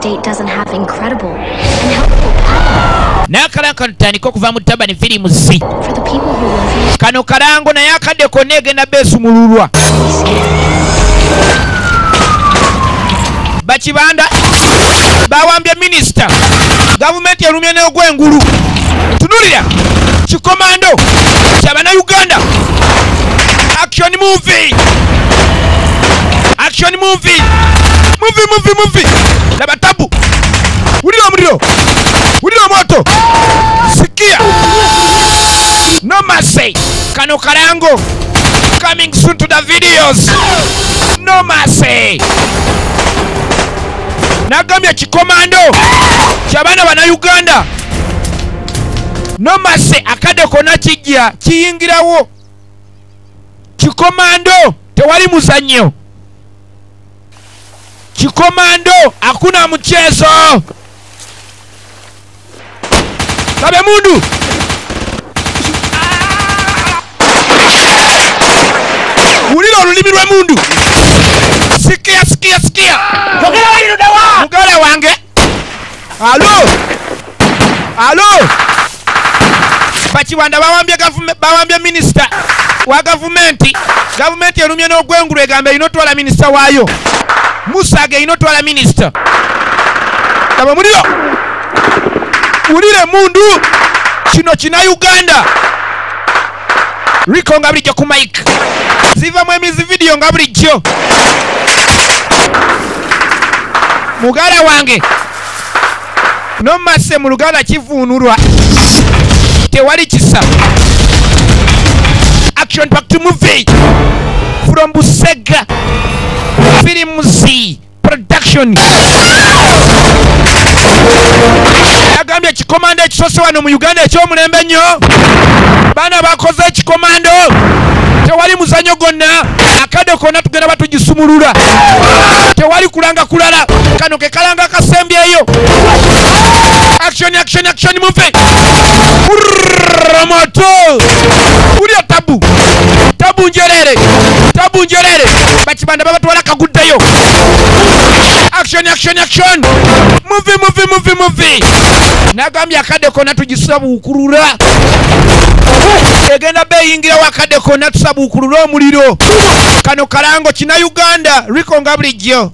state doesn't have incredible and helpful platforms. Nakalanga ntandika okuva mu Tabani Films Z. For the people who live in Kano kalango naye akadde konna egenda beesumululwa. Bakibanda bawambye minisita. Gavumenti erumye n'ogw'engulu. Tunulira kikomando ky'Abannayuganda. Action movie. Action movie. Movie. Laba tabu. Wulira omuliro. Wulira moto. Sikia. No mercy. Kano kalango. Coming soon to the videos. No mercy. Nagambye kikomando ky'abaana Bannayuganda. No mercy akadde konna kijja kiyingirawo. Kikomando tewali muzannyo. Kikomando hakuna mchezo. Kabe mundu. Ulilo olulimi lwe mundu. Sikia. Yogera wali dawa. Mugala wange. Alo. Bakibanda bawambye minister wa gavumenti. Gavumenti erumye n'ogwengulu egamba inotwala minister waayo. Musage inotwala minister. Kaba muliro. Ulire mundu. Kino kina Uganda. Rico nga bulijjo ku mic. Ziva mwemizi video nga bulijjo. Mugala wange. No masse mu Luganda kivuunulwa. Tewali kisa. Action packed movie from Busega Films Production. Agambye kikomando ekisose wano mu Uganda ekyomulembe nnyo. Baana bakoze ekikomando. Tewali muzanyo gonna. Akadde konna tugenda batugisumulula. Tewali kulanga kulala. Kano ke kalanga kasembyeyo. Action movie. Moto. Ulio tabu njerere. Bakibanda babatwala kaguddeyo. Action. Movie. Nagambye akadde konna tugisabuukulula. Egenda beyingira wakadde konna tusabuukulula omuliro. Kano kalango kina Uganda. Rico nga bulijjo.